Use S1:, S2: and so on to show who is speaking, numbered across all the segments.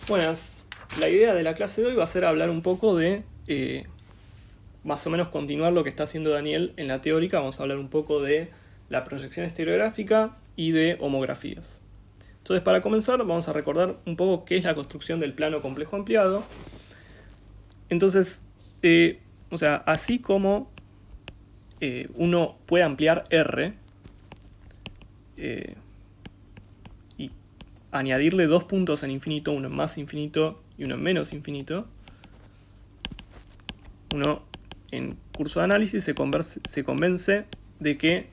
S1: Buenas, la idea de la clase de hoy va a ser hablar un poco de, más o menos continuar lo que está haciendo Daniel en la teórica. Vamos a hablar un poco de la proyección estereográfica y de homografías. Entonces, para comenzar, vamos a recordar un poco qué es la construcción del plano complejo ampliado. Entonces, así como uno puede ampliar R y añadirle dos puntos en infinito, uno en más infinito y uno en menos infinito, uno en curso de análisis se convence de que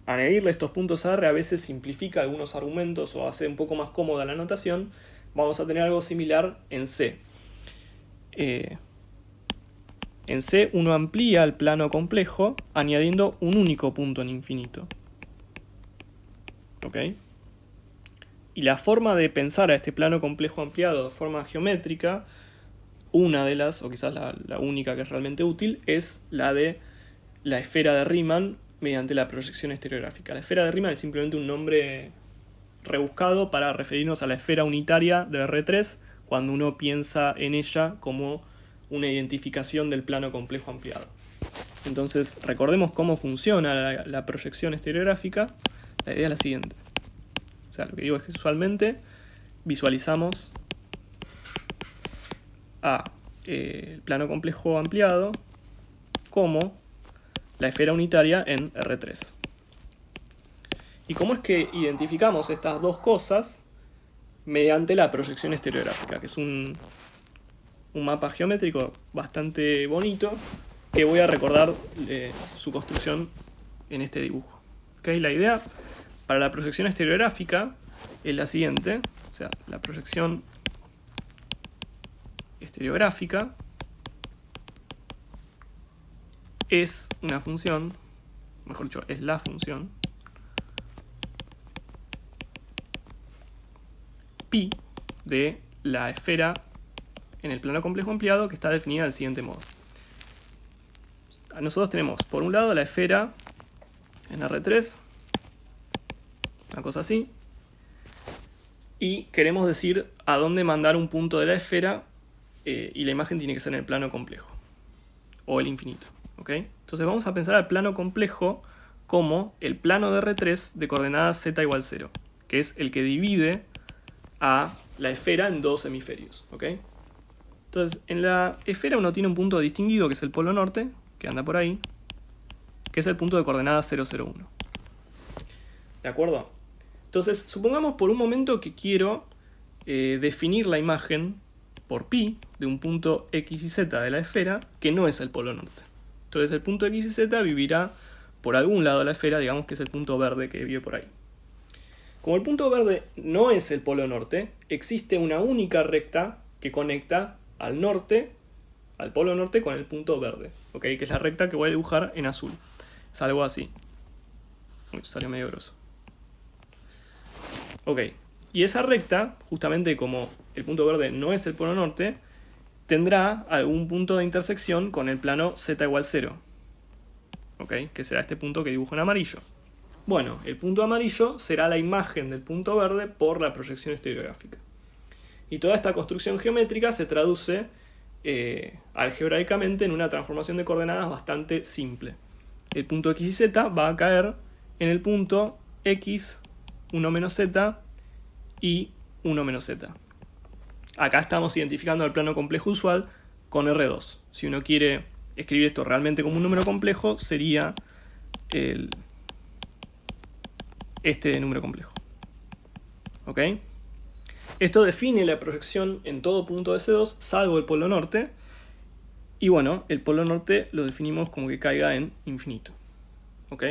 S1: añadirle estos puntos a R a veces simplifica algunos argumentos o hace un poco más cómoda la notación. Vamos a tener algo similar en C. En C uno amplía el plano complejo añadiendo un único punto en infinito. ¿Ok? Y la forma de pensar a este plano complejo ampliado de forma geométrica, una de las, o quizás la única que es realmente útil, es la de la esfera de Riemann mediante la proyección estereográfica. La esfera de Riemann es simplemente un nombre rebuscado para referirnos a la esfera unitaria de R3 cuando uno piensa en ella como una identificación del plano complejo ampliado. Entonces, recordemos cómo funciona la proyección estereográfica. La idea es la siguiente. O sea, lo que digo es que usualmente visualizamos el plano complejo ampliado como la esfera unitaria en R3. ¿Y cómo es que identificamos estas dos cosas? Mediante la proyección estereográfica, que es un mapa geométrico bastante bonito, que voy a recordar su construcción en este dibujo. ¿Okay? La idea para la proyección estereográfica es la siguiente. O sea, la proyección estereográfica es una función, mejor dicho, es la función pi de la esfera en el plano complejo ampliado, que está definida del siguiente modo. Nosotros tenemos, por un lado, la esfera en R3, una cosa así, y queremos decir a dónde mandar un punto de la esfera, y la imagen tiene que ser en el plano complejo, o el infinito. ¿Okay? Entonces vamos a pensar al plano complejo como el plano de R3 de coordenadas z igual 0, que es el que divide a la esfera en dos hemisferios. ¿Okay? Entonces, en la esfera uno tiene un punto distinguido, que es el polo norte, que anda por ahí, que es el punto de coordenadas 0,0,1. ¿De acuerdo? Entonces, supongamos por un momento que quiero definir la imagen por pi de un punto x y z de la esfera, que no es el polo norte. Entonces, el punto x y z vivirá por algún lado de la esfera, digamos que es el punto verde que vive por ahí. Como el punto verde no es el polo norte, existe una única recta que conecta al norte, al polo norte, con el punto verde, ¿okay? Que es la recta que voy a dibujar en azul. Es algo así. Uy, salió medio grosso. Ok, y esa recta, justamente como el punto verde no es el polo norte, tendrá algún punto de intersección con el plano z igual 0, ¿okay? Que será este punto que dibujo en amarillo. Bueno, el punto amarillo será la imagen del punto verde por la proyección estereográfica. Y toda esta construcción geométrica se traduce algebraicamente en una transformación de coordenadas bastante simple. El punto x y z va a caer en el punto x, 1 menos z y 1 menos z. Acá estamos identificando el plano complejo usual con R2. Si uno quiere escribir esto realmente como un número complejo, sería este número complejo. ¿Ok? Esto define la proyección en todo punto de C2, salvo el polo norte. Y bueno, el polo norte lo definimos como que caiga en infinito. ¿Ok?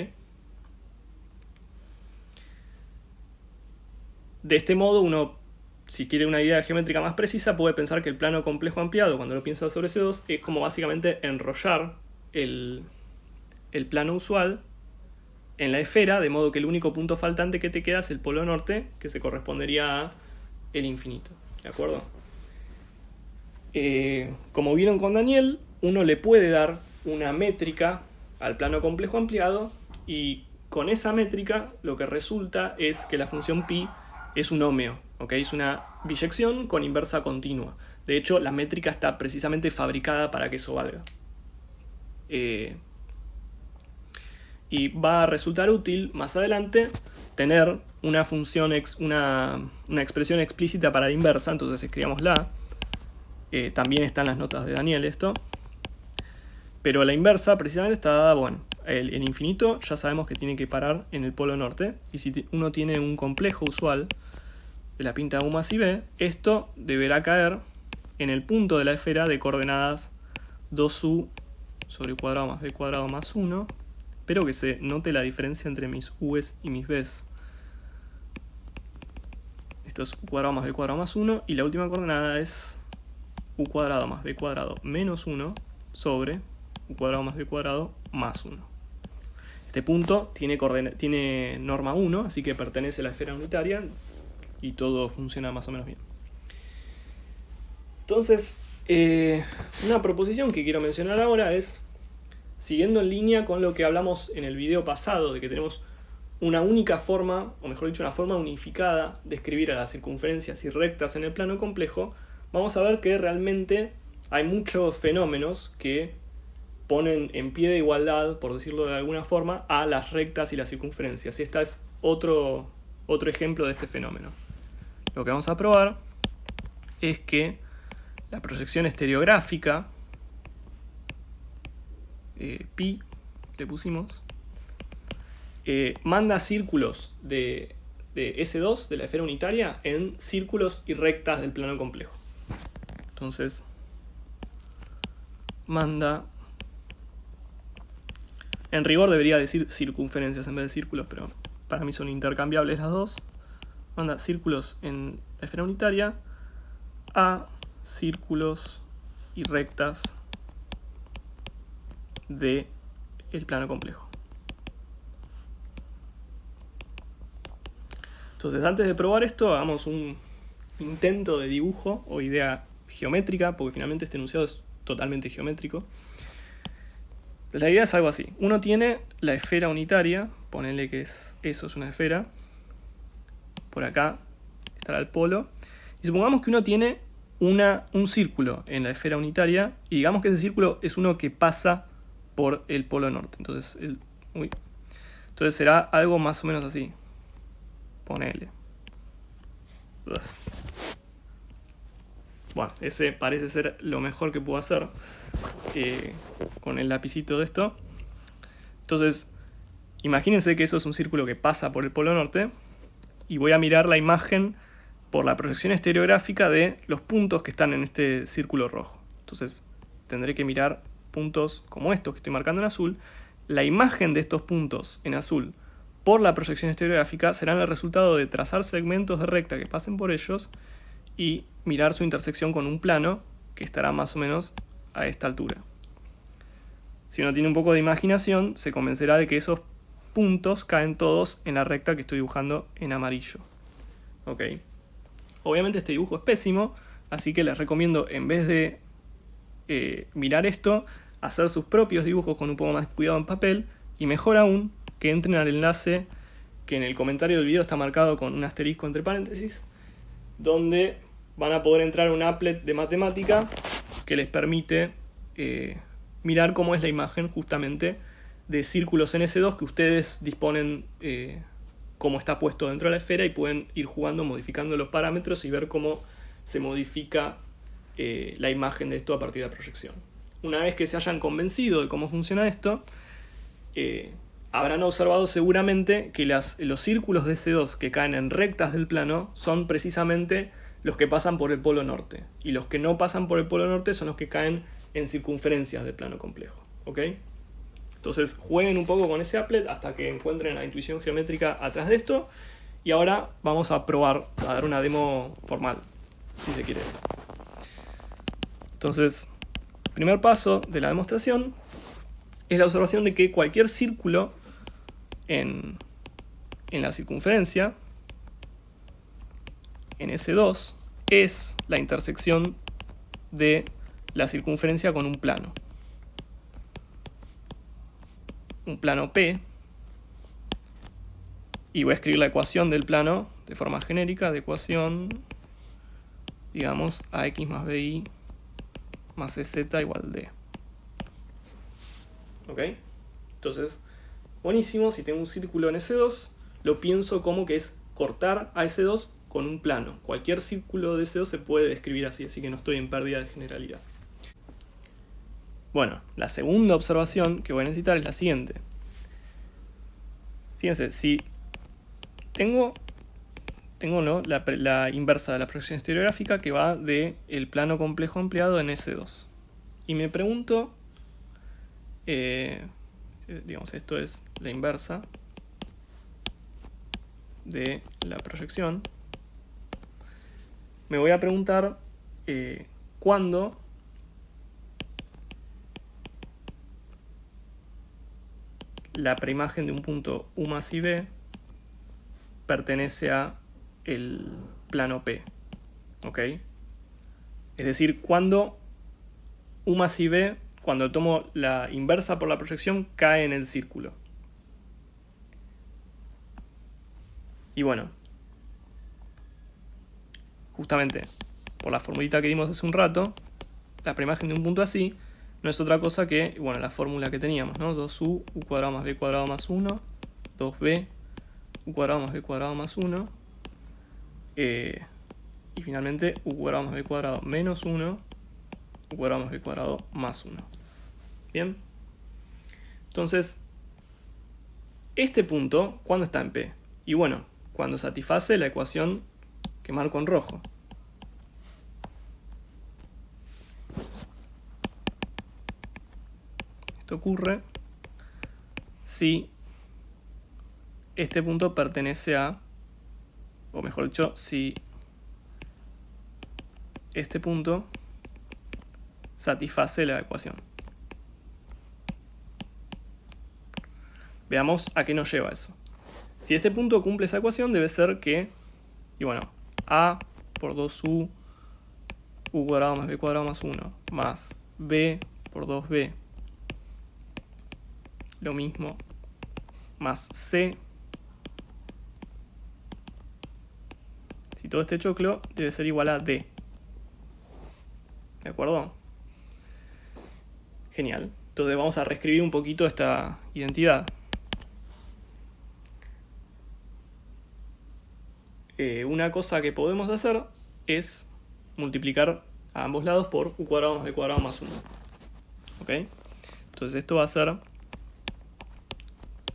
S1: De este modo, uno, si quiere una idea geométrica más precisa, puede pensar que el plano complejo ampliado, cuando lo piensa sobre C2, es como básicamente enrollar el plano usual en la esfera, de modo que el único punto faltante que te queda es el polo norte, que se correspondería a el infinito. ¿De acuerdo? Como vieron con Daniel, uno le puede dar una métrica al plano complejo ampliado, y con esa métrica lo que resulta es que la función pi es un hómeo, ¿ok? Es una biyección con inversa continua. De hecho, la métrica está precisamente fabricada para que eso valga. Y va a resultar útil más adelante tener una función, una expresión explícita para la inversa, entonces escribámosla. También está en las notas de Daniel esto. Pero la inversa precisamente está dada, bueno, el infinito ya sabemos que tiene que parar en el polo norte. Y si uno tiene un complejo usual de la pinta U más I B, esto deberá caer en el punto de la esfera de coordenadas 2U sobre U cuadrado más B cuadrado más 1. Espero que se note la diferencia entre mis U's y mis B's. Esto es U cuadrado más B cuadrado más 1. Y la última coordenada es U cuadrado más B cuadrado menos 1 sobre U cuadrado más B cuadrado más 1. Este punto tiene norma 1, así que pertenece a la esfera unitaria y todo funciona más o menos bien. Entonces, una proposición que quiero mencionar ahora es, siguiendo en línea con lo que hablamos en el video pasado, de que tenemos una única forma, o mejor dicho, una forma unificada de escribir a las circunferencias y rectas en el plano complejo, vamos a ver que realmente hay muchos fenómenos que ponen en pie de igualdad, por decirlo de alguna forma, a las rectas y las circunferencias. Y este es otro ejemplo de este fenómeno. Lo que vamos a probar es que la proyección estereográfica, pi, le pusimos, manda círculos de S2, de la esfera unitaria, en círculos y rectas del plano complejo. Entonces, manda... En rigor debería decir circunferencias en vez de círculos, pero para mí son intercambiables las dos. Manda círculos en la esfera unitaria a círculos y rectas del plano complejo. Entonces, antes de probar esto, hagamos un intento de dibujo o idea geométrica, porque finalmente este enunciado es totalmente geométrico. La idea es algo así. Uno tiene la esfera unitaria, ponele que eso es una esfera. Por acá estará el polo. Y supongamos que uno tiene un círculo en la esfera unitaria, y digamos que ese círculo es uno que pasa por el polo norte. Entonces, entonces será algo más o menos así. Ponele. Bueno, ese parece ser lo mejor que puedo hacer con el lapicito de esto. Entonces, imagínense que eso es un círculo que pasa por el polo norte, y voy a mirar la imagen por la proyección estereográfica de los puntos que están en este círculo rojo. Entonces, tendré que mirar puntos como estos que estoy marcando en azul. La imagen de estos puntos en azul por la proyección estereográfica serán el resultado de trazar segmentos de recta que pasen por ellos y mirar su intersección con un plano que estará más o menos a esta altura. Si uno tiene un poco de imaginación, se convencerá de que esos puntos caen todos en la recta que estoy dibujando en amarillo. ¿Ok? Obviamente este dibujo es pésimo, así que les recomiendo, en vez de mirar esto, hacer sus propios dibujos con un poco más de cuidado en papel, y mejor aún, que entren al enlace que en el comentario del video está marcado con un asterisco entre paréntesis, donde van a poder entrar a un applet de matemática que les permite mirar cómo es la imagen justamente de círculos en S2 que ustedes disponen cómo está puesto dentro de la esfera, y pueden ir jugando, modificando los parámetros y ver cómo se modifica la imagen de esto a partir de la proyección. Una vez que se hayan convencido de cómo funciona esto, habrán observado seguramente que los círculos de S2 que caen en rectas del plano son precisamente los que pasan por el polo norte, y los que no pasan por el polo norte son los que caen en circunferencias del plano complejo. ¿Ok? Entonces jueguen un poco con ese applet hasta que encuentren la intuición geométrica atrás de esto, y ahora vamos a probar, a dar una demo formal, si se quiere esto. Entonces, el primer paso de la demostración es la observación de que cualquier círculo en la circunferencia, en S2, es la intersección de la circunferencia con un plano P, y voy a escribir la ecuación del plano de forma genérica de ecuación, digamos, ax más bi más ez igual d. ¿Ok? Entonces, buenísimo, si tengo un círculo en S2, lo pienso como que es cortar a S2 con un plano. Cualquier círculo de S2 se puede describir así que no estoy en pérdida de generalidad. Bueno, la segunda observación que voy a necesitar es la siguiente. Fíjense, si tengo ¿no? la inversa de la proyección estereográfica que va del plano complejo empleado en S2. Y me pregunto, digamos, esto es la inversa de la proyección. Me voy a preguntar cuándo la preimagen de un punto U más IB pertenece a el plano P. ¿Ok? Es decir, cuando U más IB, cuando tomo la inversa por la proyección, cae en el círculo. Y bueno, justamente por la formulita que dimos hace un rato, la preimagen de un punto así no es otra cosa que, bueno, la fórmula que teníamos, ¿no? 2u, u cuadrado más b cuadrado más 1, 2b, u cuadrado más b cuadrado más 1, y finalmente u cuadrado más b cuadrado menos 1, u cuadrado más b cuadrado más 1. ¿Bien? Entonces, este punto, ¿cuándo está en P? Y bueno, cuando satisface la ecuación que marco en rojo. Esto ocurre si este punto pertenece a, o mejor dicho, si este punto satisface la ecuación. Veamos a qué nos lleva eso. Si este punto cumple esa ecuación, debe ser que, y bueno, a por 2u, u cuadrado más b cuadrado más 1, más b por 2b, lo mismo, más c. Si todo este choclo debe ser igual a d. ¿De acuerdo? Genial. Entonces vamos a reescribir un poquito esta identidad. Una cosa que podemos hacer es multiplicar a ambos lados por u cuadrado más b cuadrado más 1. ¿Ok? Entonces esto va a ser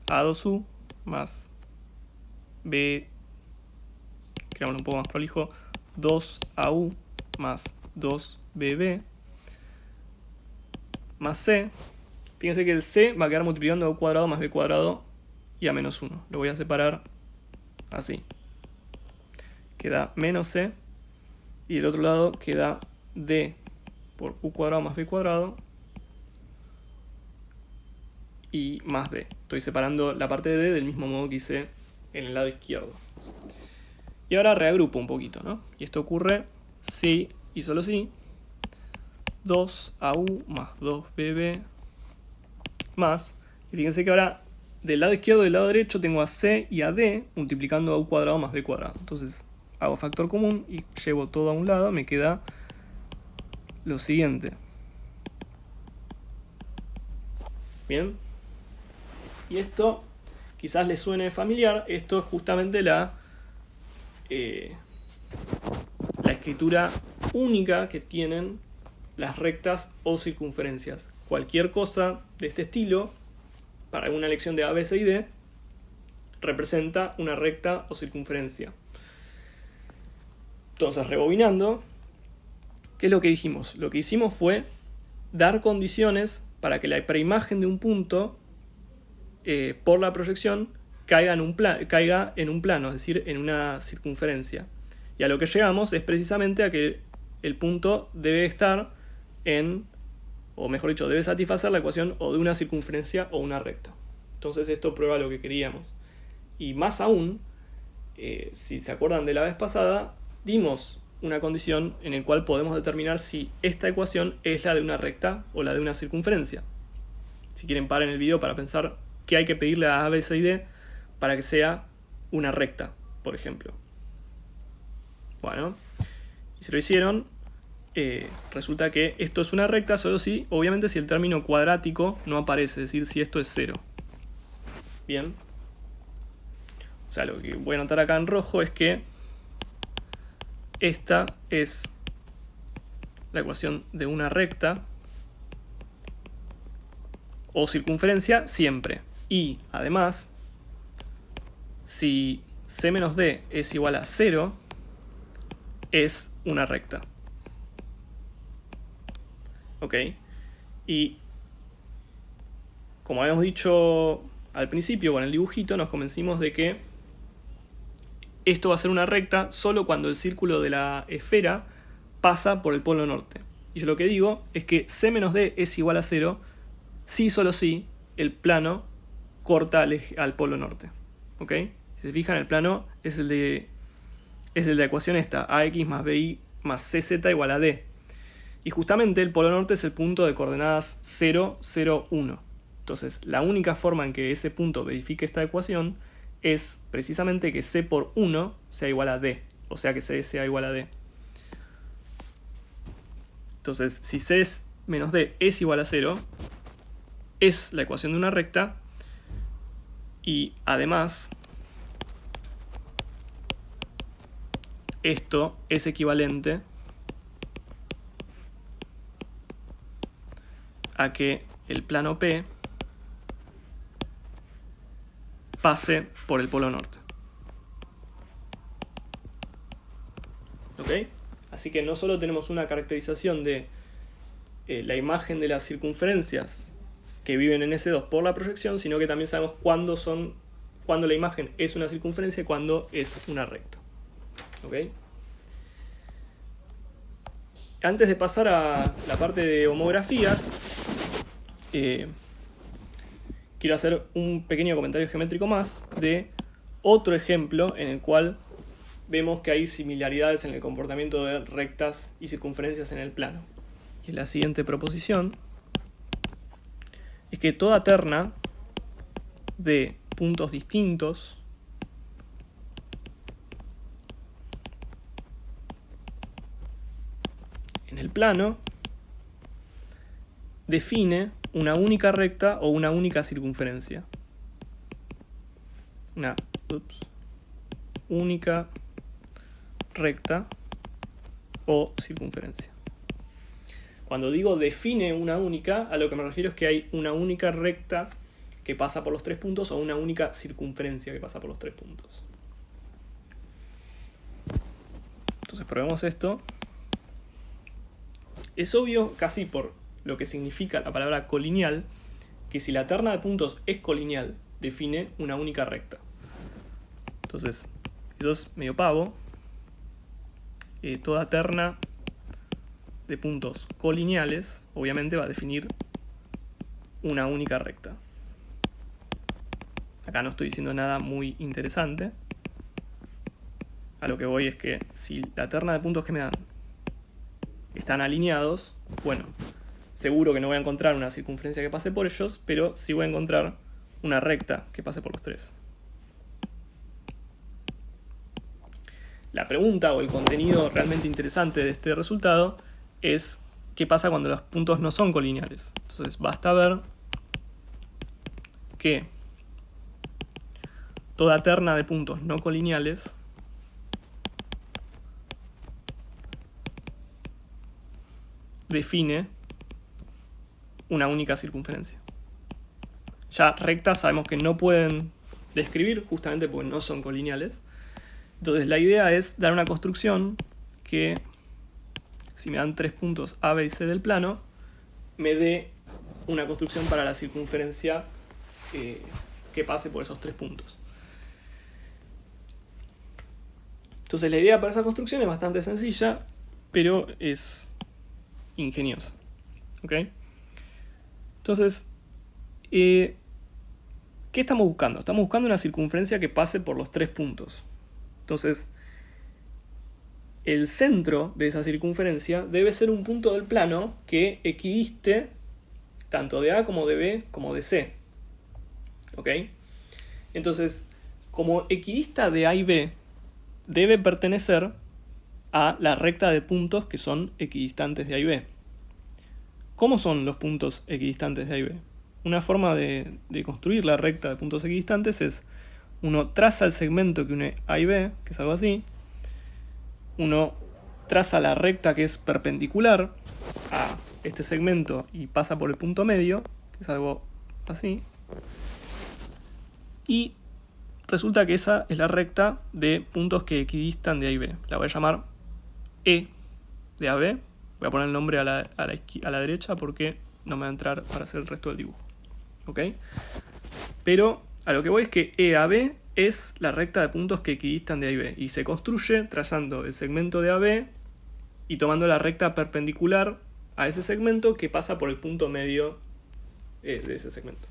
S1: a2u más b, creámoslo un poco más prolijo, 2au más 2bb más c. Fíjense que el c va a quedar multiplicando a u cuadrado más b cuadrado y a menos 1. Lo voy a separar así. Queda menos c, y del otro lado queda d por u cuadrado más b cuadrado y más d. Estoy separando la parte de d del mismo modo que hice en el lado izquierdo. Y ahora reagrupo un poquito, ¿no? Y esto ocurre si y solo si 2au más 2bb más, y fíjense que ahora del lado izquierdo y del lado derecho tengo a c y a d multiplicando a u cuadrado más b cuadrado. Entonces hago factor común y llevo todo a un lado, me queda lo siguiente. Bien. Y esto quizás les suene familiar. Esto es justamente la escritura única que tienen las rectas o circunferencias. Cualquier cosa de este estilo, para una elección de A, B, C y D, representa una recta o circunferencia. Entonces, rebobinando, ¿qué es lo que dijimos? Lo que hicimos fue dar condiciones para que la preimagen de un punto por la proyección caiga en un plano, es decir, en una circunferencia. Y a lo que llegamos es precisamente a que el punto debe estar en, o mejor dicho, debe satisfacer la ecuación o de una circunferencia o una recta. Entonces esto prueba lo que queríamos. Y más aún, si se acuerdan de la vez pasada, dimos una condición en la cual podemos determinar si esta ecuación es la de una recta o la de una circunferencia. Si quieren, paren el video para pensar qué hay que pedirle a A, B, C y D para que sea una recta, por ejemplo. Bueno, y si lo hicieron, resulta que esto es una recta, solo si, obviamente, si el término cuadrático no aparece, es decir, si esto es 0. Bien. O sea, lo que voy a anotar acá en rojo es que esta es la ecuación de una recta o circunferencia siempre. Y, además, si c menos d es igual a 0, es una recta. ¿Ok? Y como habíamos dicho al principio con el dibujito, nos convencimos de que esto va a ser una recta solo cuando el círculo de la esfera pasa por el polo norte. Y yo lo que digo es que c menos d es igual a 0 si solo si el plano corta al polo norte. ¿Ok? Si se fijan, el plano es el de la ecuación esta, ax más bi más cz igual a d. Y justamente el polo norte es el punto de coordenadas 0, 0, 1. Entonces, la única forma en que ese punto verifique esta ecuación es precisamente que c por 1 sea igual a d, o sea que c sea igual a d. Entonces, si c menos d es igual a 0, es la ecuación de una recta, y además esto es equivalente a que el plano P pase por el polo norte. ¿Ok? Así que no solo tenemos una caracterización de la imagen de las circunferencias que viven en S2 por la proyección, sino que también sabemos cuándo la imagen es una circunferencia y cuándo es una recta. ¿Ok? Antes de pasar a la parte de homografías, quiero hacer un pequeño comentario geométrico más de otro ejemplo en el cual vemos que hay similaridades en el comportamiento de rectas y circunferencias en el plano. Y la siguiente proposición es que toda terna de puntos distintos en el plano define una única recta o una única circunferencia. Una única recta o circunferencia. Cuando digo define una única, a lo que me refiero es que hay una única recta que pasa por los 3 puntos o una única circunferencia que pasa por los 3 puntos. Entonces probemos esto. Es obvio, casi por lo que significa la palabra colineal, que si la terna de puntos es colineal, define una única recta. Entonces, eso es medio pavo. Toda terna de puntos colineales, obviamente va a definir una única recta. Acá no estoy diciendo nada muy interesante. A lo que voy es que si la terna de puntos que me dan están alineados, bueno, seguro que no voy a encontrar una circunferencia que pase por ellos, pero sí voy a encontrar una recta que pase por los 3. La pregunta o el contenido realmente interesante de este resultado es qué pasa cuando los puntos no son colineales. Entonces basta ver que toda terna de puntos no colineales define una única circunferencia. Ya rectas sabemos que no pueden describir justamente porque no son colineales. Entonces la idea es dar una construcción que, si me dan 3 puntos A, B y C del plano, me dé una construcción para la circunferencia que pase por esos 3 puntos. Entonces la idea para esa construcción es bastante sencilla, pero es ingeniosa. ¿Ok? Entonces, ¿qué estamos buscando? Estamos buscando una circunferencia que pase por los 3 puntos. Entonces, el centro de esa circunferencia debe ser un punto del plano que equidiste tanto de A como de B como de C. ¿Ok? Entonces, como equidista de A y B, debe pertenecer a la recta de puntos que son equidistantes de A y B. ¿Cómo son los puntos equidistantes de A y B? Una forma de construir la recta de puntos equidistantes es: uno traza el segmento que une A y B, que es algo así. Uno traza la recta que es perpendicular a este segmento y pasa por el punto medio, que es algo así. Y resulta que esa es la recta de puntos que equidistan de A y B. La voy a llamar E de AB. Voy a poner el nombre a la derecha porque no me va a entrar para hacer el resto del dibujo. ¿Ok? Pero a lo que voy es que EAB es la recta de puntos que equidistan de A y B. Y se construye trazando el segmento de AB y tomando la recta perpendicular a ese segmento que pasa por el punto medio de ese segmento.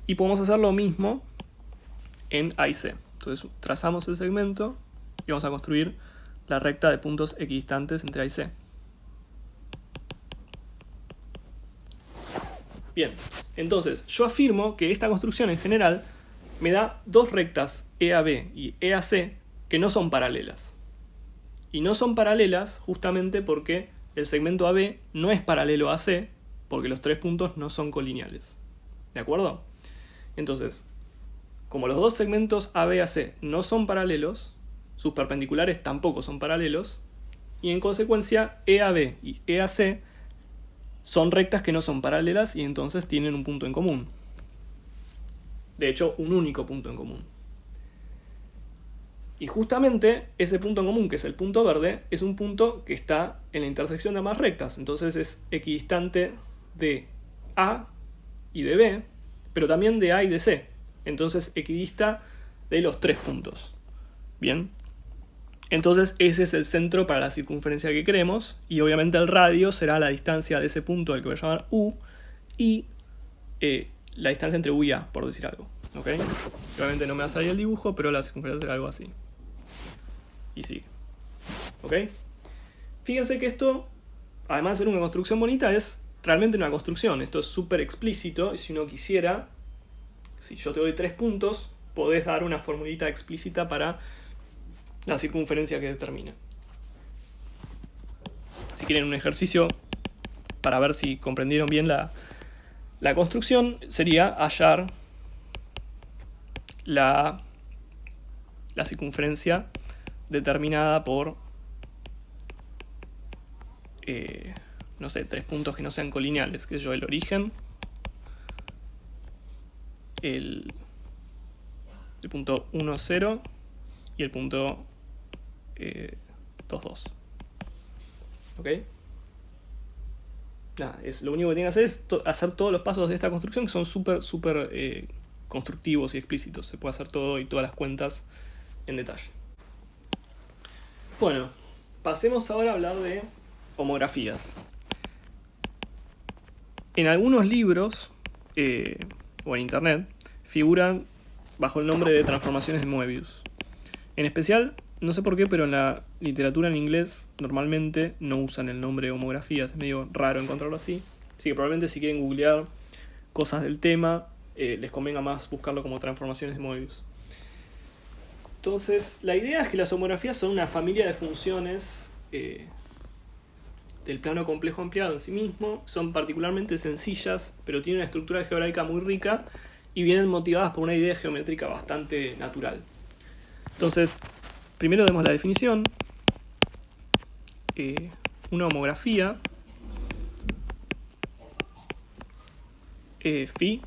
S1: Y podemos hacer lo mismo en A y C. Entonces trazamos el segmento y vamos a construir la recta de puntos equidistantes entre A y C. Bien, entonces yo afirmo que esta construcción en general me da dos rectas EAB y EAC que no son paralelas. Y no son paralelas justamente porque el segmento AB no es paralelo a AC, porque los tres puntos no son colineales. ¿De acuerdo? Entonces, como los dos segmentos AB y AC no son paralelos, sus perpendiculares tampoco son paralelos, y en consecuencia EAB y EAC son rectas que no son paralelas y entonces tienen un punto en común. De hecho, un único punto en común. Y justamente ese punto en común, que es el punto verde, es un punto que está en la intersección de ambas rectas. Entonces es equidistante de A y de B, pero también de A y de C. Entonces equidista de los tres puntos. Bien. Entonces ese es el centro para la circunferencia que queremos. Y obviamente el radio será la distancia de ese punto, al que voy a llamar U, y la distancia entre U y A, por decir algo. ¿Ok? Obviamente no me va a salir el dibujo, pero la circunferencia será algo así. Y sigue. ¿Ok? Fíjense que esto, además de ser una construcción bonita, es realmente una construcción. Esto es súper explícito, y si uno quisiera, si yo te doy 3 puntos, podés dar una formulita explícita para la circunferencia que determina. Si quieren un ejercicio para ver si comprendieron bien la construcción, sería hallar la circunferencia determinada por no sé, 3 puntos que no sean colineales, que es el origen, el punto 1, 0 y el punto 2, 2. ¿Ok? Nada, lo único que tienen que hacer es hacer todos los pasos de esta construcción, que son súper constructivos y explícitos. Se puede hacer todo y todas las cuentas en detalle. Bueno, pasemos ahora a hablar de homografías. En algunos libros o en internet figuran bajo el nombre de transformaciones de Möbius. En especial, no sé por qué, pero en la literatura en inglés normalmente no usan el nombre de homografías. Es medio raro encontrarlo así. Así que probablemente si quieren googlear cosas del tema, les convenga más buscarlo como transformaciones de Möbius. Entonces, la idea es que las homografías son una familia de funciones del plano complejo ampliado en sí mismo. Son particularmente sencillas, pero tienen una estructura geográfica muy rica y vienen motivadas por una idea geométrica bastante natural. Entonces, primero demos la definición. Una homografía phi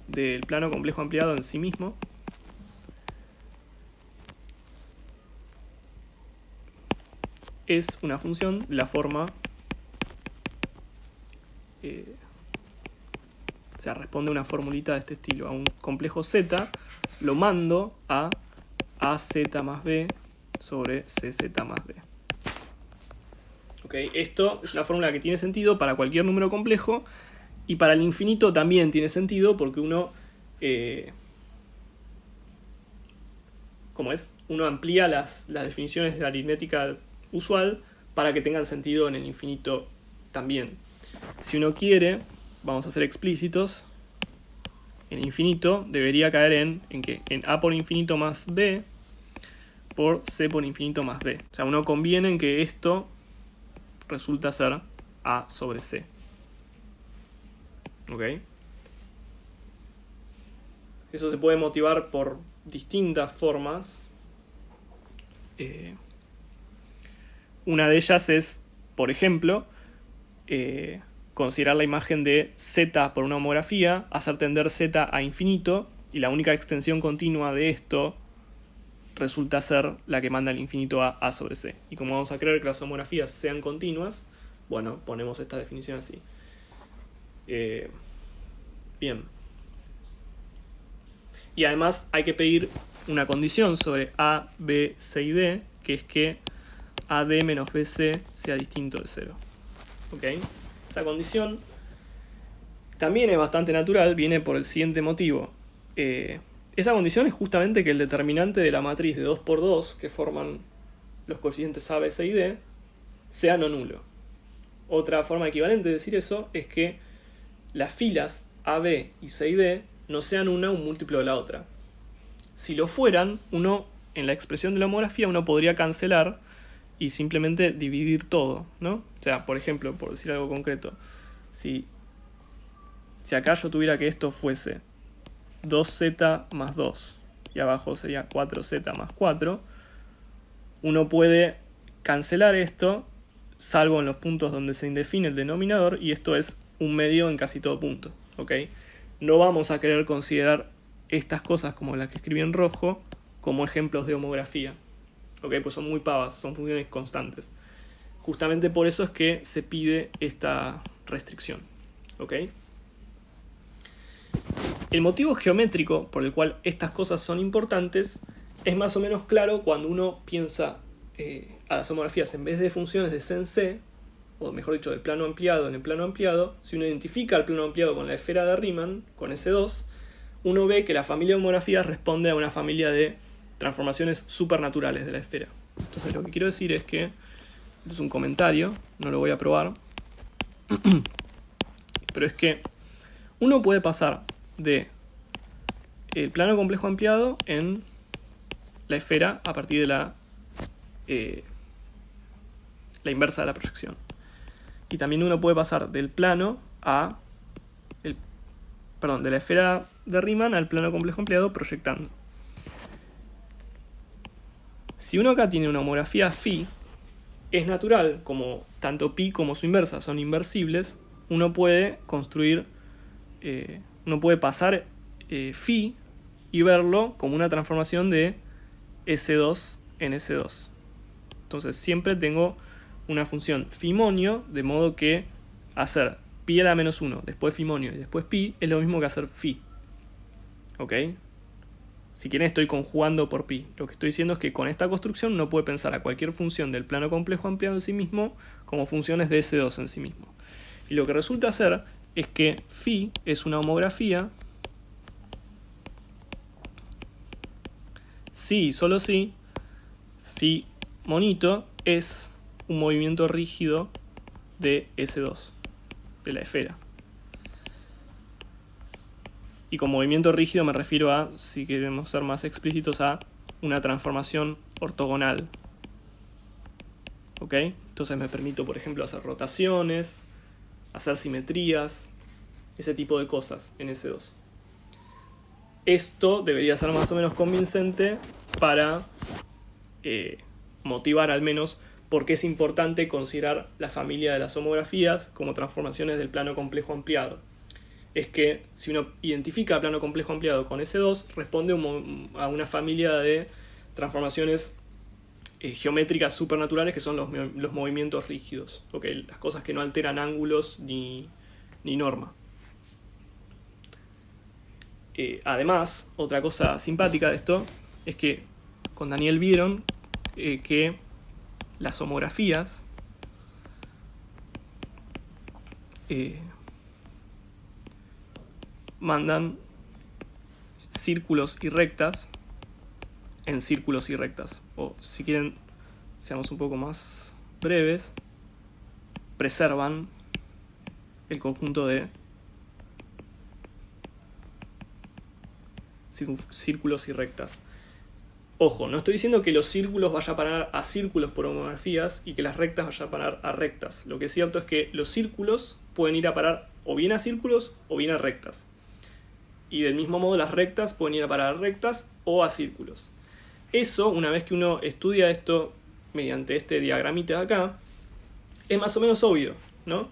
S1: del plano complejo ampliado en sí mismo es una función de la forma o sea, responde a una formulita de este estilo. A un complejo z lo mando a AZ más B sobre CZ más B. ¿Okay? Esto es una fórmula que tiene sentido para cualquier número complejo, y para el infinito también tiene sentido porque uno uno amplía las definiciones de la aritmética usual para que tengan sentido en el infinito también. Si uno quiere, vamos a ser explícitos, el infinito debería caer en ¿qué? En A por infinito más B, por C por infinito más D. O sea, uno conviene en que esto resulta ser A sobre C. ¿Ok? Eso se puede motivar por distintas formas. Una de ellas es, por ejemplo, considerar la imagen de Z por una homografía, hacer tender Z a infinito, y la única extensión continua de esto resulta ser la que manda al infinito a A sobre C. Y como vamos a creer que las homografías sean continuas, bueno, ponemos esta definición así. Bien. Y además hay que pedir una condición sobre A, B, C y D, que es que AD menos BC sea distinto de 0. ¿Ok? Esa condición también es bastante natural, viene por el siguiente motivo. Esa condición es justamente que el determinante de la matriz de 2×2, que forman los coeficientes A, B, C y D, sea no nulo. Otra forma equivalente de decir eso es que las filas A, B y C y D no sean una un múltiplo de la otra. Si lo fueran, uno en la expresión de la homografía uno podría cancelar y simplemente dividir todo, ¿no? O sea, por ejemplo, por decir algo concreto, si acá yo tuviera que esto fuese 2z más 2 y abajo sería 4z más 4, uno puede cancelar esto, salvo en los puntos donde se indefine el denominador, y esto es un medio en casi todo punto, ¿ok? No vamos a querer considerar estas cosas como las que escribí en rojo como ejemplos de homografía, ¿ok? Pues son muy pavas, son funciones constantes. Justamente por eso es que se pide esta restricción, ¿ok? El motivo geométrico por el cual estas cosas son importantes es más o menos claro cuando uno piensa a las homografías en vez de funciones de C en C, o mejor dicho, del plano ampliado en el plano ampliado. Si uno identifica el plano ampliado con la esfera de Riemann, con S2, uno ve que la familia de homografías responde a una familia de transformaciones supernaturales de la esfera. Entonces lo que quiero decir es que, esto es un comentario, no lo voy a probar, pero es que uno puede pasar de el plano complejo ampliado en la esfera a partir de la inversa de la proyección. Y también uno puede pasar del plano a de la esfera de Riemann al plano complejo ampliado proyectando. Si uno acá tiene una homografía phi, es natural, como tanto pi como su inversa son inversibles, uno puede construir, uno puede pasar phi y verlo como una transformación de S2 en S2. Entonces siempre tengo una función fimonio, de modo que hacer pi a la menos 1, después fimonio y después pi es lo mismo que hacer phi. ¿Ok? Si quieren estoy conjugando por pi. Lo que estoy diciendo es que con esta construcción uno puede pensar a cualquier función del plano complejo ampliado en sí mismo como funciones de S2 en sí mismo. Y lo que resulta ser es que phi es una homografía si y solo si phi monito es un movimiento rígido de S2, de la esfera. Y con movimiento rígido me refiero a, si queremos ser más explícitos, a una transformación ortogonal. ¿Ok? Entonces me permito, por ejemplo, hacer rotaciones, hacer simetrías, ese tipo de cosas en S2. Esto debería ser más o menos convincente para motivar al menos por qué es importante considerar la familia de las homografías como transformaciones del plano complejo ampliado. Es que si uno identifica el plano complejo ampliado con S2, responde a una familia de transformaciones geométricas supernaturales que son los movimientos rígidos, ¿okay? Las cosas que no alteran ángulos ni norma. Además, otra cosa simpática de esto es que con Daniel vieron que las homografías mandan círculos y rectas en círculos y rectas. O si quieren, seamos un poco más breves, preservan el conjunto de círculos y rectas. Ojo, no estoy diciendo que los círculos vayan a parar a círculos por homografías y que las rectas vayan a parar a rectas. Lo que es cierto es que los círculos pueden ir a parar o bien a círculos o bien a rectas. Y del mismo modo las rectas pueden ir a parar a rectas o a círculos. Eso, una vez que uno estudia esto mediante este diagramita de acá, es más o menos obvio, ¿no?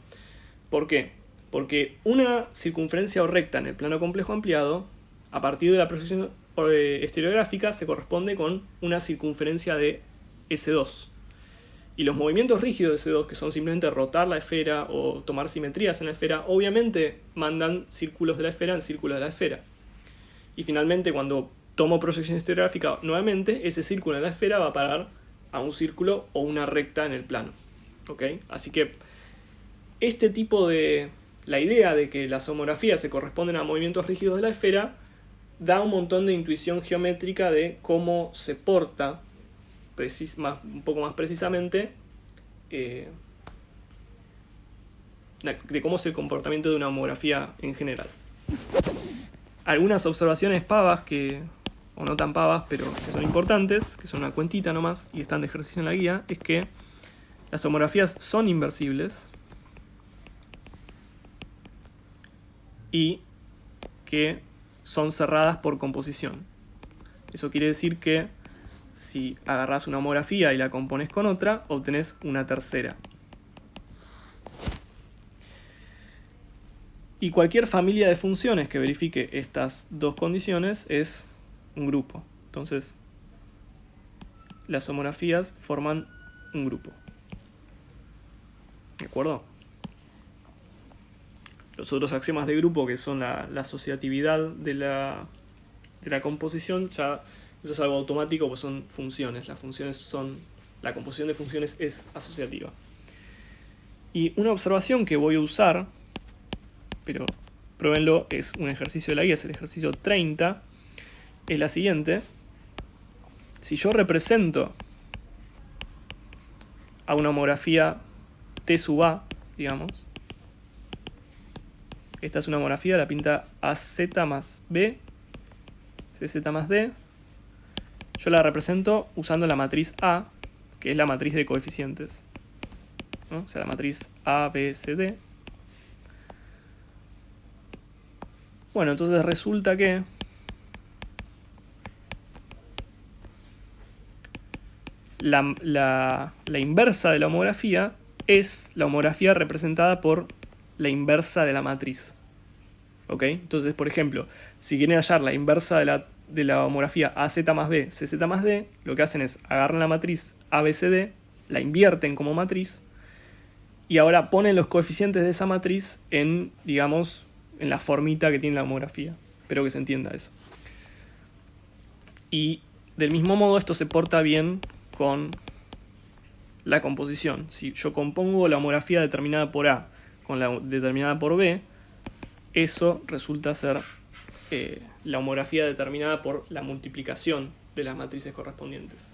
S1: ¿Por qué? Porque una circunferencia o recta en el plano complejo ampliado, a partir de la proyección estereográfica, se corresponde con una circunferencia de S2. Y los movimientos rígidos de S2, que son simplemente rotar la esfera o tomar simetrías en la esfera, obviamente mandan círculos de la esfera en círculos de la esfera. Y finalmente, cuando tomo proyección estereográfica nuevamente, ese círculo en la esfera va a parar a un círculo o una recta en el plano. ¿Ok? Así que este tipo de... la idea de que las homografías se corresponden a movimientos rígidos de la esfera da un montón de intuición geométrica de cómo se porta, un poco más precisamente, de cómo es el comportamiento de una homografía en general. Algunas observaciones pavas, o no tan pavas, pero que son importantes, que son una cuentita nomás y están de ejercicio en la guía, es que las homografías son inversibles y que son cerradas por composición. Eso quiere decir que si agarrás una homografía y la compones con otra, obtenés una tercera. Y cualquier familia de funciones que verifique estas dos condiciones es un grupo. Entonces, las homografías forman un grupo. ¿De acuerdo? Los otros axiomas de grupo, que son la asociatividad de la composición, ya eso es algo automático, pues son funciones. La composición de funciones es asociativa. Y una observación que voy a usar, pero pruébenlo, es un ejercicio de la guía, es el ejercicio 30, es la siguiente. Si yo represento a una homografía T sub A, digamos, esta es una homografía, la pinta AZ más B, CZ más D. Yo la represento usando la matriz A, que es la matriz de coeficientes, ¿no? O sea, la matriz A, B, C, D. Bueno, entonces resulta que la inversa de la homografía es la homografía representada por la inversa de la matriz. ¿Ok? Entonces, por ejemplo, si quieren hallar la inversa de la homografía AZ más B, CZ más D, lo que hacen es agarran la matriz ABCD, la invierten como matriz, y ahora ponen los coeficientes de esa matriz en, digamos, en la formita que tiene la homografía. Espero que se entienda eso. Y del mismo modo esto se porta bien con la composición. Si yo compongo la homografía determinada por A con la determinada por B, eso resulta ser la homografía determinada por la multiplicación de las matrices correspondientes.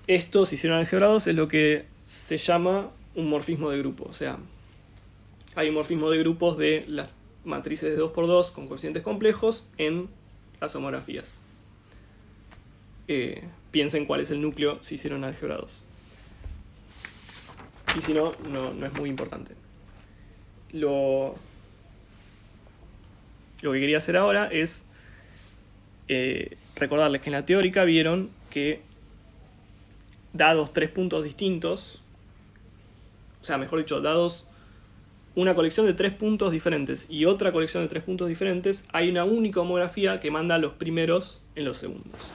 S1: Esto, si hicieron álgebra 2, es lo que se llama un morfismo de grupo. O sea, hay un morfismo de grupos de las matrices de 2×2 con coeficientes complejos en las homografías. Piensen cuál es el núcleo si hicieron álgebra 2. Y si no, no es muy importante. Lo que quería hacer ahora es recordarles que en la teórica vieron que dados tres puntos distintos, o sea, mejor dicho, dados una colección de 3 puntos diferentes y otra colección de 3 puntos diferentes, hay una única homografía que manda los primeros en los segundos.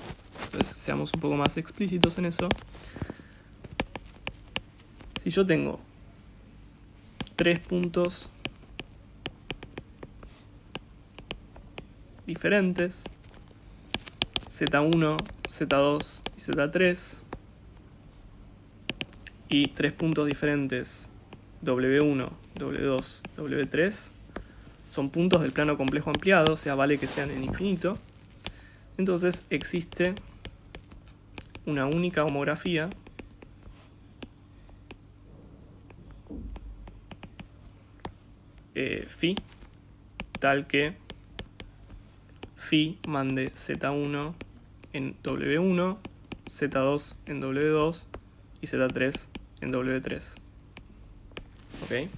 S1: Entonces, seamos un poco más explícitos en eso. Si yo tengo 3 puntos diferentes, Z1, Z2 y Z3, y 3 puntos diferentes W1, W2, W3, son puntos del plano complejo ampliado, o sea, vale que sean en infinito. Entonces existe una única homografía phi, tal que phi mande Z1 en W1, Z2 en W2 y Z3 en W3. ¿Ok?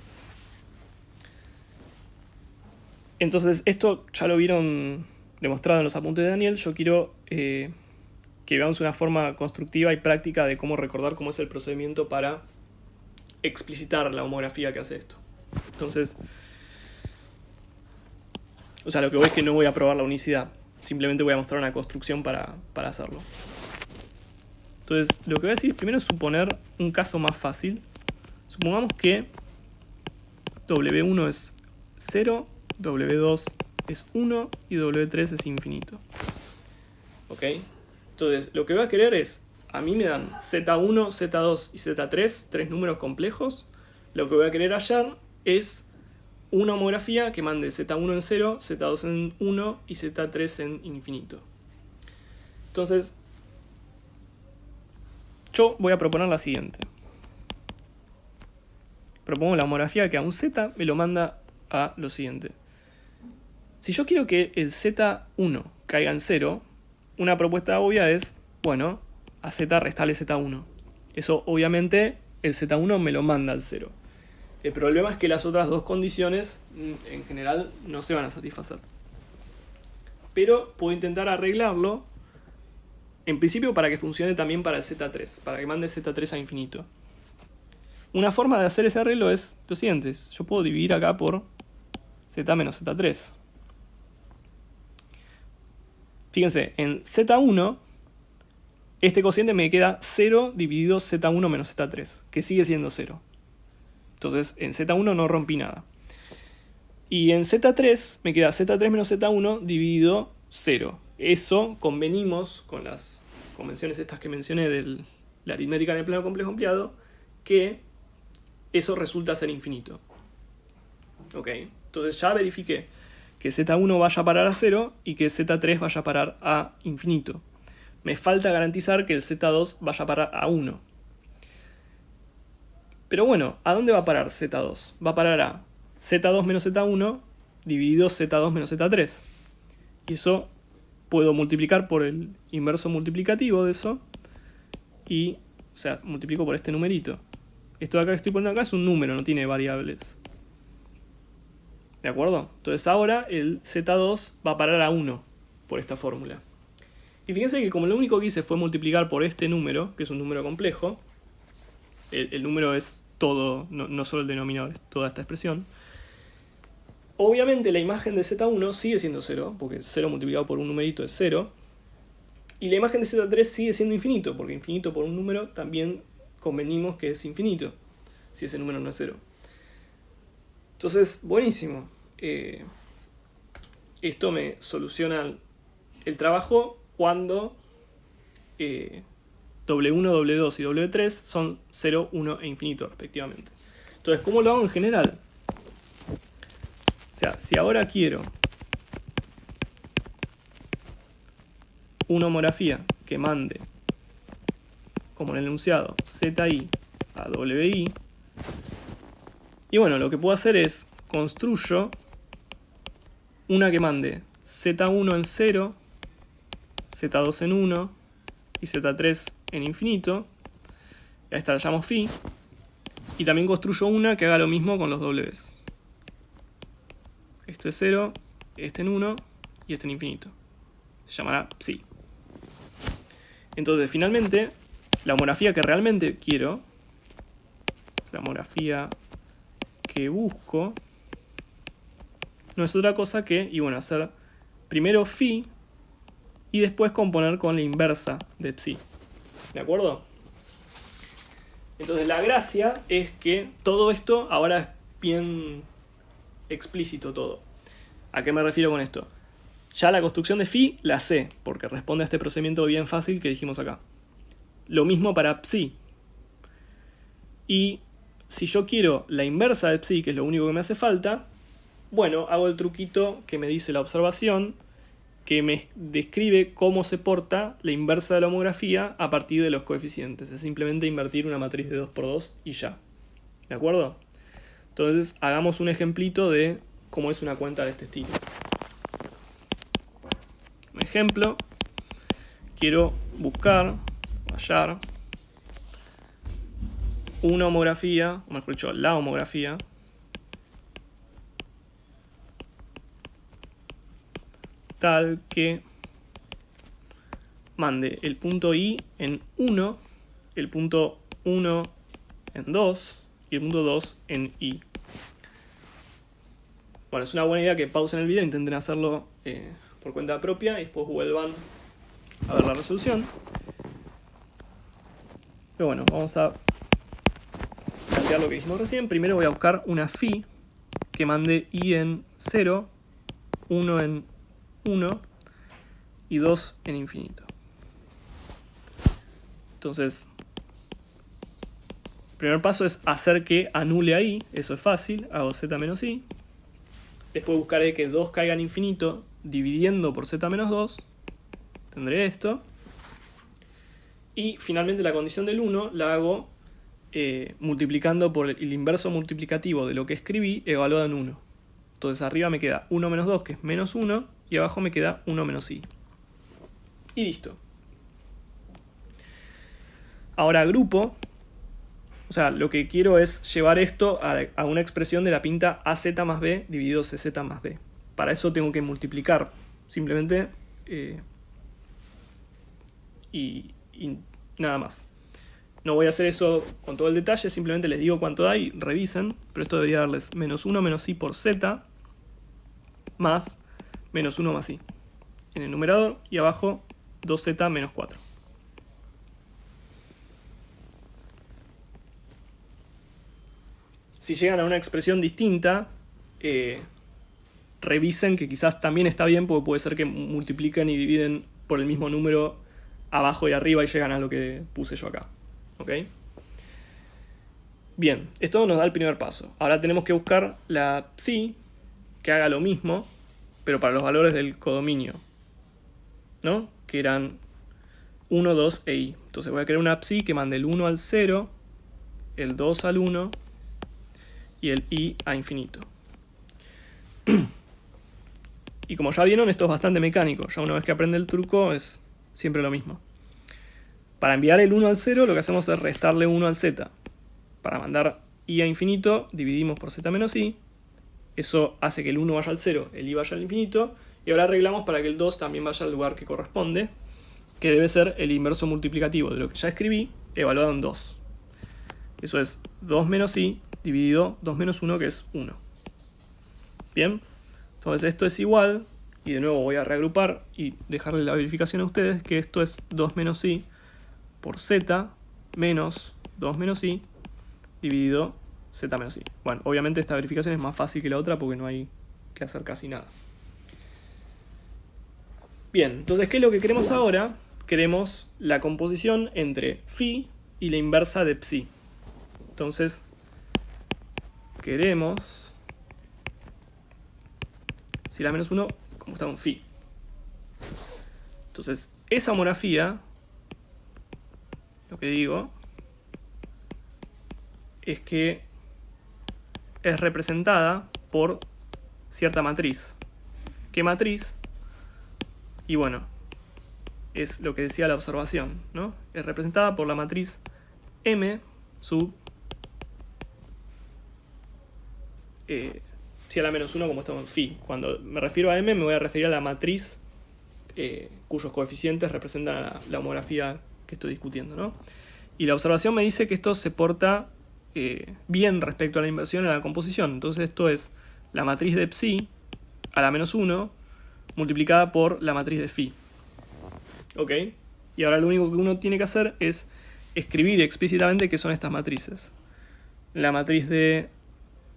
S1: Entonces, esto ya lo vieron demostrado en los apuntes de Daniel. Yo quiero que veamos una forma constructiva y práctica de cómo recordar cómo es el procedimiento para explicitar la homografía que hace esto. Entonces, o sea, lo que voy es que no voy a probar la unicidad. Simplemente voy a mostrar una construcción para hacerlo. Entonces, lo que voy a decir primero es suponer un caso más fácil. Supongamos que W1 es 0, W2 es 1 y W3 es infinito. ¿Ok? Entonces, lo que voy a querer es, a mí me dan Z1, Z2 y Z3, tres números complejos. Lo que voy a querer hallar es una homografía que mande Z1 en 0, Z2 en 1 y Z3 en infinito. Entonces, yo voy a proponer la siguiente. Propongo la homografía que a un Z me lo manda a lo siguiente. Si yo quiero que el Z1 caiga en 0, una propuesta obvia es, bueno, a Z restarle Z1. Eso obviamente el Z1 me lo manda al 0. El problema es que las otras dos condiciones en general no se van a satisfacer. Pero puedo intentar arreglarlo, en principio para que funcione también para el Z3, para que mande Z3 a infinito. Una forma de hacer ese arreglo es lo siguiente. Yo puedo dividir acá por Z menos Z3. Fíjense, en Z1, este cociente me queda 0 dividido Z1 menos Z3, que sigue siendo 0. Entonces, en Z1 no rompí nada. Y en Z3 me queda Z3 menos Z1 dividido 0. Eso convenimos con las convenciones estas que mencioné de la aritmética en el plano complejo ampliado, que eso resulta ser infinito. Ok, entonces ya verifiqué que Z1 vaya a parar a 0 y que Z3 vaya a parar a infinito. Me falta garantizar que el Z2 vaya a parar a 1. Pero bueno, ¿a dónde va a parar Z2? Va a parar a Z2 menos Z1 dividido Z2 menos Z3. Y eso puedo multiplicar por el inverso multiplicativo de eso. Y, o sea, multiplico por este numerito. Esto de acá que estoy poniendo acá es un número, no tiene variables. ¿De acuerdo? Entonces ahora el Z2 va a parar a 1 por esta fórmula. Y fíjense que como lo único que hice fue multiplicar por este número, que es un número complejo, el número es todo, no solo el denominador, es toda esta expresión. Obviamente la imagen de Z1 sigue siendo 0, porque 0 multiplicado por un numerito es 0. Y la imagen de Z3 sigue siendo infinito, porque infinito por un número también convenimos que es infinito, si ese número no es 0. Entonces, buenísimo. Esto me soluciona el trabajo cuando W1, W2 y W3 son 0, 1 e infinito respectivamente. Entonces, ¿cómo lo hago en general? O sea, si ahora quiero una homografía que mande, como en el enunciado, ZI a WI, y bueno, lo que puedo hacer es construyo una que mande Z1 en 0, Z2 en 1 y Z3 en infinito. A esta la llamo phi. Y también construyo una que haga lo mismo con los Ws. Esto es 0, este en 1 y este en infinito. Se llamará psi. Entonces, finalmente, la homografía que realmente quiero, la homografía que busco, no es otra cosa que, y bueno, hacer primero phi y después componer con la inversa de psi. ¿De acuerdo? Entonces la gracia es que todo esto ahora es bien explícito todo. ¿A qué me refiero con esto? Ya la construcción de phi la sé, porque responde a este procedimiento bien fácil que dijimos acá. Lo mismo para psi. Y si yo quiero la inversa de psi, que es lo único que me hace falta, bueno, hago el truquito que me dice la observación, que me describe cómo se porta la inversa de la homografía a partir de los coeficientes. Es simplemente invertir una matriz de 2×2 y ya. ¿De acuerdo? Entonces hagamos un ejemplito de cómo es una cuenta de este estilo. Un ejemplo. quiero buscar, hallar, una homografía, o mejor dicho, la homografía tal que mande el punto I en 1, el punto 1 en 2 y el punto 2 en I. Bueno, es una buena idea que pausen el video, intenten hacerlo por cuenta propia y después vuelvan a ver la resolución. Pero bueno, vamos a plantear lo que dijimos recién. Primero voy a buscar una phi que mande I en 0, 1 en 1 y 2 en infinito. Entonces, el primer paso es hacer que anule a I, eso es fácil, hago z menos I. Después buscaré que 2 caiga en infinito dividiendo por z menos 2, tendré esto. Y finalmente la condición del 1 la hago multiplicando por el inverso multiplicativo de lo que escribí evaluado en 1. Entonces arriba me queda 1 menos 2, que es menos 1, y abajo me queda 1 menos I. Y listo. Ahora agrupo, o sea, lo que quiero es llevar esto a una expresión de la pinta AZ más B dividido CZ más D. Para eso tengo que multiplicar simplemente y nada más. No voy a hacer eso con todo el detalle, simplemente les digo cuánto da y revisen, pero esto debería darles menos 1 menos I por Z más menos 1 más I en el numerador y abajo 2Z menos 4. Si llegan a una expresión distinta, revisen que quizás también está bien, porque puede ser que multipliquen y dividen por el mismo número abajo y arriba y llegan a lo que puse yo acá. ¿Ok? Bien, esto nos da el primer paso. Ahora tenemos que buscar la psi que haga lo mismo, pero para los valores del codominio, ¿no? Que eran 1, 2 e i. Entonces voy a crear una psi que mande el 1 al 0, el 2 al 1 y el i a infinito. Y como ya vieron, esto es bastante mecánico. Ya una vez que aprende el truco es siempre lo mismo. Para enviar el 1 al 0 lo que hacemos es restarle 1 al z. Para mandar i a infinito dividimos por z menos i. Eso hace que el 1 vaya al 0, el i vaya al infinito. Y ahora arreglamos para que el 2 también vaya al lugar que corresponde, que debe ser el inverso multiplicativo de lo que ya escribí, evaluado en 2. Eso es 2 menos i dividido 2 menos 1, que es 1. Bien, entonces esto es igual, y de nuevo voy a reagrupar y dejarle la verificación a ustedes, que esto es 2 menos i por z menos 2 menos i dividido z menos i. Bueno, obviamente esta verificación es más fácil que la otra porque no hay que hacer casi nada. Bien, entonces, ¿qué es lo que queremos ahora? Queremos la composición entre phi y la inversa de psi. Entonces, queremos, si la menos 1, como está un phi. Entonces, esa homografía, lo que digo, es que es representada por cierta matriz. ¿Qué matriz? Y bueno, es lo que decía la observación, ¿no? Es representada por la matriz M sub si a la menos 1 como estamos en phi. Cuando me refiero a M me voy a referir a la matriz cuyos coeficientes representan la homografía que estoy discutiendo, ¿no? Y la observación me dice que esto se porta bien respecto a la inversión y a la composición. Entonces esto es la matriz de psi a la menos 1 multiplicada por la matriz de phi. ¿Ok? Y ahora lo único que uno tiene que hacer es escribir explícitamente qué son estas matrices. La matriz de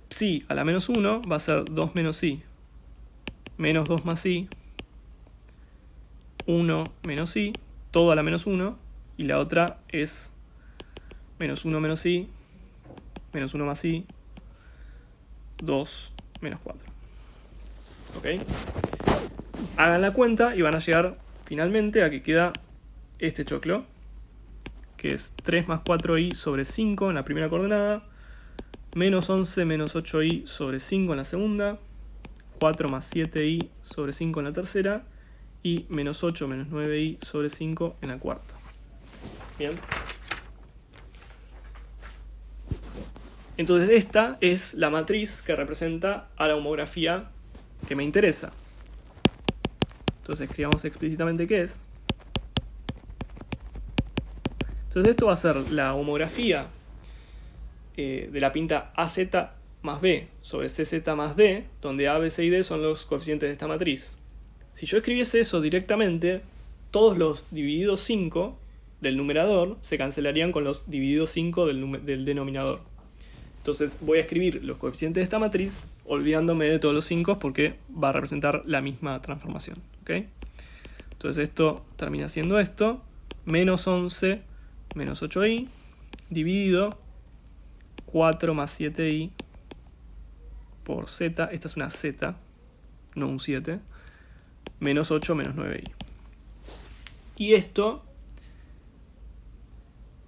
S1: psi a la menos 1 va a ser 2 menos i menos 2 más i, 1 menos i, todo a la menos 1, y la otra es menos 1 menos i, menos 1 más i, 2 menos 4. ¿Ok? Hagan la cuenta y van a llegar finalmente a que queda este choclo, que es 3 más 4i sobre 5 en la primera coordenada, menos 11 menos 8i sobre 5 en la segunda, 4 más 7i sobre 5 en la tercera, y menos 8 menos 9i sobre 5 en la cuarta. Bien. Entonces esta es la matriz que representa a la homografía que me interesa. Entonces escribamos explícitamente qué es. Entonces esto va a ser la homografía de la pinta AZ más B sobre CZ más D, donde A, B, C y D son los coeficientes de esta matriz. Si yo escribiese eso directamente, todos los divididos 5 del numerador se cancelarían con los divididos 5 del denominador. Entonces voy a escribir los coeficientes de esta matriz olvidándome de todos los 5 porque va a representar la misma transformación. ¿Okay? Entonces esto termina siendo esto, menos 11 menos 8i dividido 4 más 7i por z, esta es una z, no un 7, menos 8 menos 9i. Y esto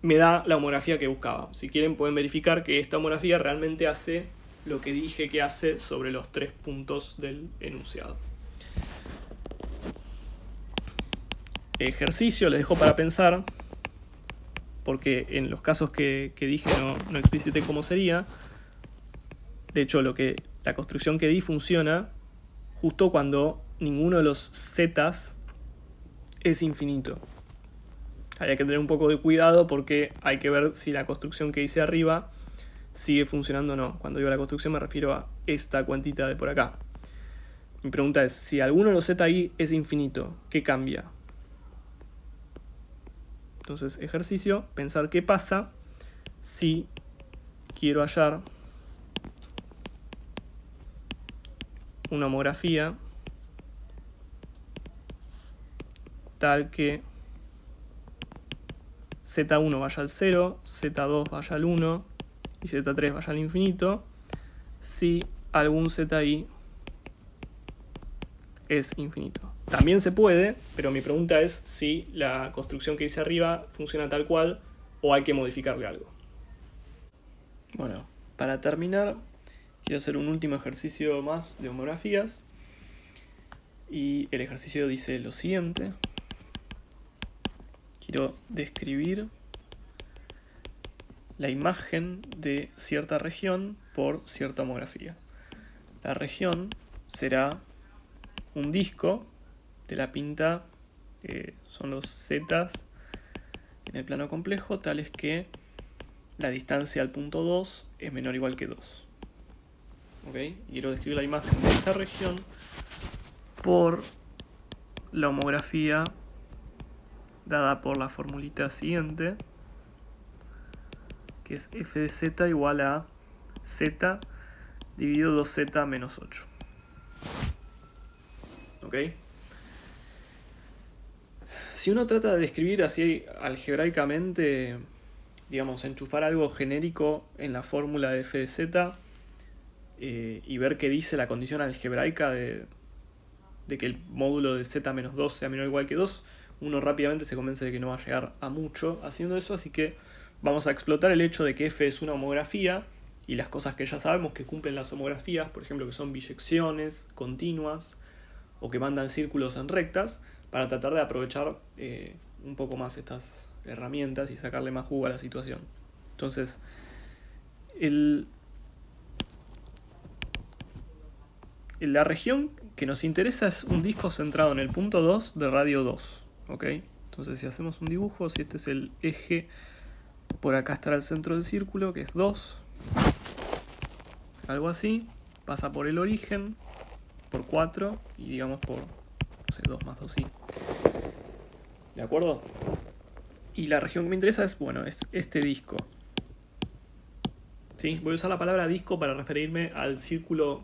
S1: me da la homografía que buscaba. Si quieren pueden verificar que esta homografía realmente hace lo que dije que hace sobre los 3 puntos del enunciado. Ejercicio les dejo para pensar, porque en los casos que dije no explicité cómo sería. De hecho, la construcción que di funciona justo cuando ninguno de los zetas es infinito. Hay que tener un poco de cuidado porque hay que ver si la construcción que hice arriba sigue funcionando o no. Cuando digo la construcción me refiero a esta cuantita de por acá. Mi pregunta es, si alguno de los ZI es infinito, ¿qué cambia? Entonces, ejercicio, pensar qué pasa si quiero hallar una homografía tal que Z1 vaya al 0, Z2 vaya al 1 y Z3 vaya al infinito si algún ZI es infinito. También se puede, pero mi pregunta es si la construcción que hice arriba funciona tal cual o hay que modificarle algo. Bueno, para terminar, quiero hacer un último ejercicio más de homografías. Y el ejercicio dice lo siguiente. Quiero describir la imagen de cierta región por cierta homografía. La región será un disco de la pinta, son los zetas en el plano complejo, tales que la distancia al punto 2 es menor o igual que 2. ¿Okay? Quiero describir la imagen de esta región por la homografía dada por la formulita siguiente, que es f de z igual a z dividido 2z menos 8. ¿Ok? Si uno trata de describir así algebraicamente, digamos, enchufar algo genérico en la fórmula de f de z y ver qué dice la condición algebraica de que el módulo de z menos 2 sea menor o igual que 2, uno rápidamente se convence de que no va a llegar a mucho haciendo eso, así que vamos a explotar el hecho de que f es una homografía y las cosas que ya sabemos que cumplen las homografías, por ejemplo que son biyecciones continuas o que mandan círculos en rectas, para tratar de aprovechar un poco más estas herramientas y sacarle más jugo a la situación. Entonces, la región que nos interesa es un disco centrado en el punto 2 de radio 2. ¿Ok? Entonces, si hacemos un dibujo, si este es el eje, por acá estará el centro del círculo, que es 2. Algo así. Pasa por el origen, por 4, y digamos por, no sé, 2 más 2i. ¿De acuerdo? Y la región que me interesa es, bueno, es este disco. ¿Sí? Voy a usar la palabra disco para referirme al círculo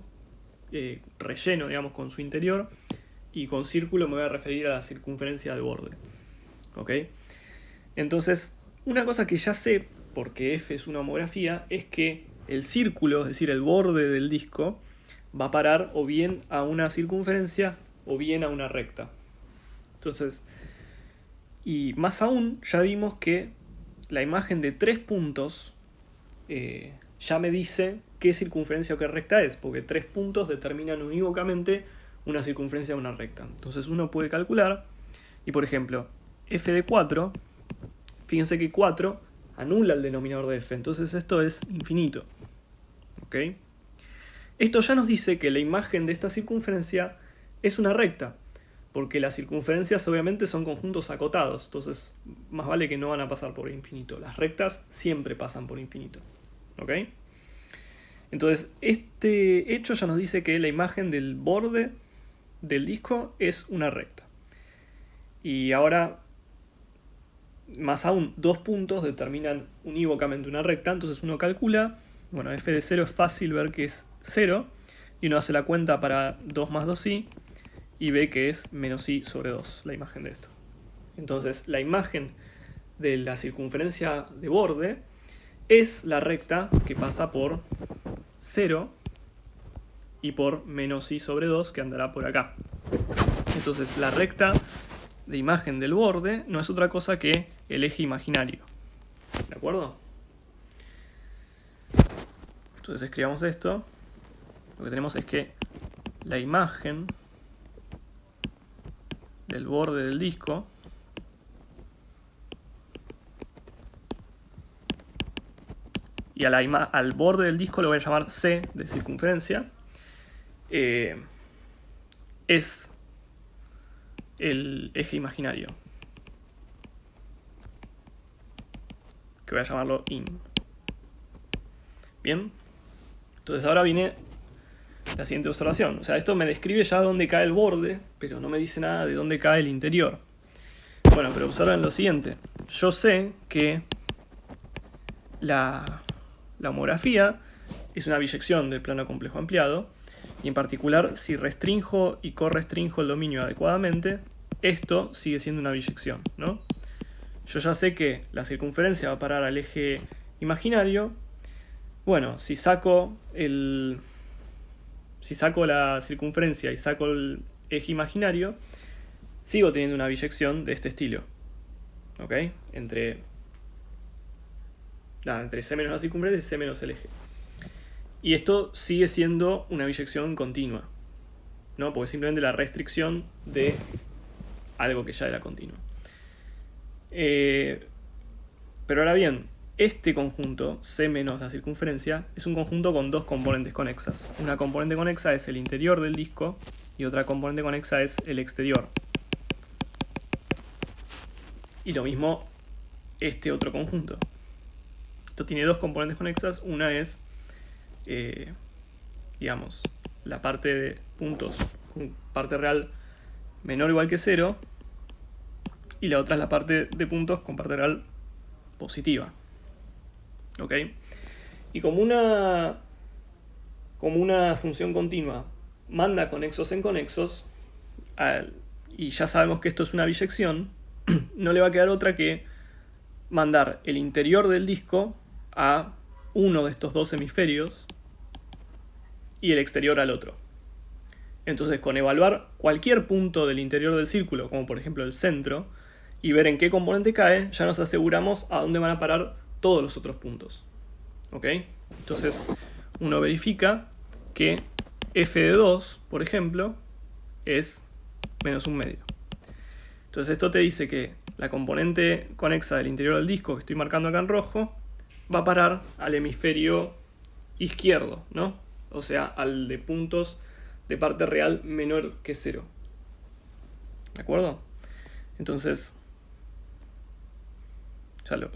S1: relleno, digamos, con su interior, y con círculo me voy a referir a la circunferencia de borde. ¿Ok? Entonces, una cosa que ya sé, porque f es una homografía, es que el círculo, es decir, el borde del disco, va a parar o bien a una circunferencia o bien a una recta. Entonces, y más aún, ya vimos que la imagen de 3 puntos ya me dice qué circunferencia o qué recta es, porque 3 puntos determinan unívocamente una circunferencia de una recta. Entonces uno puede calcular, y por ejemplo, f de 4, fíjense que 4 anula el denominador de f, entonces esto es infinito. ¿Ok? Esto ya nos dice que la imagen de esta circunferencia es una recta, porque las circunferencias obviamente son conjuntos acotados, entonces más vale que no van a pasar por infinito. Las rectas siempre pasan por infinito. ¿Ok? Entonces este hecho ya nos dice que la imagen del borde del disco es una recta. Y ahora, más aún, dos puntos determinan unívocamente una recta, entonces uno calcula, bueno, f de 0 es fácil ver que es 0, y uno hace la cuenta para 2 más 2i, y ve que es menos i sobre 2, la imagen de esto. Entonces la imagen de la circunferencia de borde es la recta que pasa por 0 y por menos i sobre 2 que andará por acá. Entonces la recta de imagen del borde no es otra cosa que el eje imaginario. ¿De acuerdo? Entonces escribamos esto. Lo que tenemos es que la imagen del borde del disco y al borde del disco lo voy a llamar C de circunferencia, es el eje imaginario, que voy a llamarlo in. Bien, entonces ahora viene la siguiente observación. O sea, esto me describe ya dónde cae el borde, pero no me dice nada de dónde cae el interior. Bueno, pero observen lo siguiente. Yo sé que la homografía es una biyección del plano complejo ampliado, y en particular, si restrinjo y correstrinjo el dominio adecuadamente, esto sigue siendo una biyección, ¿no? Yo ya sé que la circunferencia va a parar al eje imaginario. Bueno, si saco la circunferencia y saco el eje imaginario, sigo teniendo una biyección de este estilo. ¿Ok? Entre C menos la circunferencia y C menos el eje. Y esto sigue siendo una biyección continua, ¿no? Porque es simplemente la restricción de algo que ya era continuo. Pero ahora bien, este conjunto, C menos la circunferencia, es un conjunto con dos componentes conexas. Una componente conexa es el interior del disco y otra componente conexa es el exterior. Y lo mismo este otro conjunto. Esto tiene dos componentes conexas. Una es, digamos, la parte de puntos, parte real menor o igual que 0. Y la otra es la parte de puntos con parte real positiva. ¿Ok? Y como una función continua manda conexos en conexos, y ya sabemos que esto es una biyección, no le va a quedar otra que mandar el interior del disco a uno de estos dos hemisferios y el exterior al otro. Entonces, con evaluar cualquier punto del interior del círculo, como por ejemplo el centro, y ver en qué componente cae, ya nos aseguramos a dónde van a parar todos los otros puntos. ¿Ok? Entonces, uno verifica que f de 2, por ejemplo, es menos 1/2. Entonces esto te dice que la componente conexa del interior del disco, que estoy marcando acá en rojo, va a parar al hemisferio izquierdo, ¿no? O sea, al de puntos de parte real menor que 0. ¿De acuerdo? Entonces,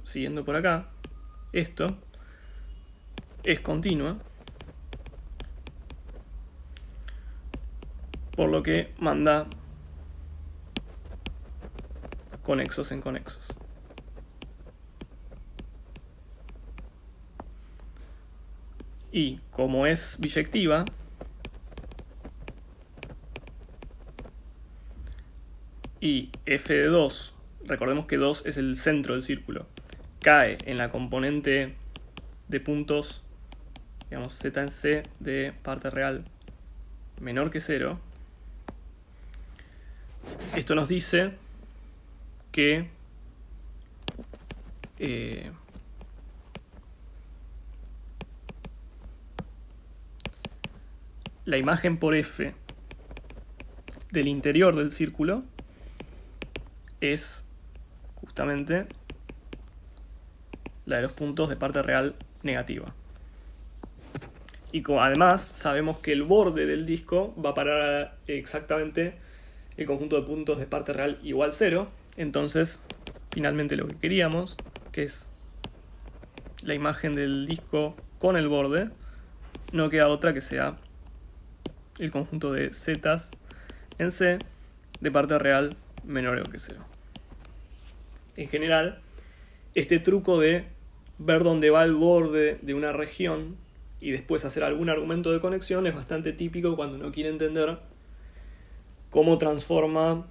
S1: siguiendo por acá, esto es continua, por lo que manda conexos en conexos. Y como es biyectiva, y f de 2, recordemos que 2 es el centro del círculo, cae en la componente de puntos, digamos, z en c de parte real menor que 0, esto nos dice que la imagen por f del interior del círculo es justamente la de los puntos de parte real negativa. Y como además sabemos que el borde del disco va a parar exactamente el conjunto de puntos de parte real igual 0, entonces finalmente lo que queríamos, que es la imagen del disco con el borde, no queda otra que sea el conjunto de zetas en C de parte real menor o que 0. En general, este truco de ver dónde va el borde de una región y después hacer algún argumento de conexión es bastante típico cuando uno quiere entender cómo transforma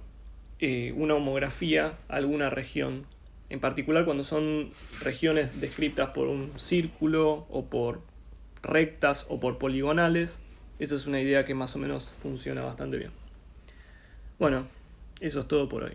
S1: una homografía a alguna región. En particular cuando son regiones descritas por un círculo o por rectas o por poligonales. Esa es una idea que más o menos funciona bastante bien. Bueno, eso es todo por hoy.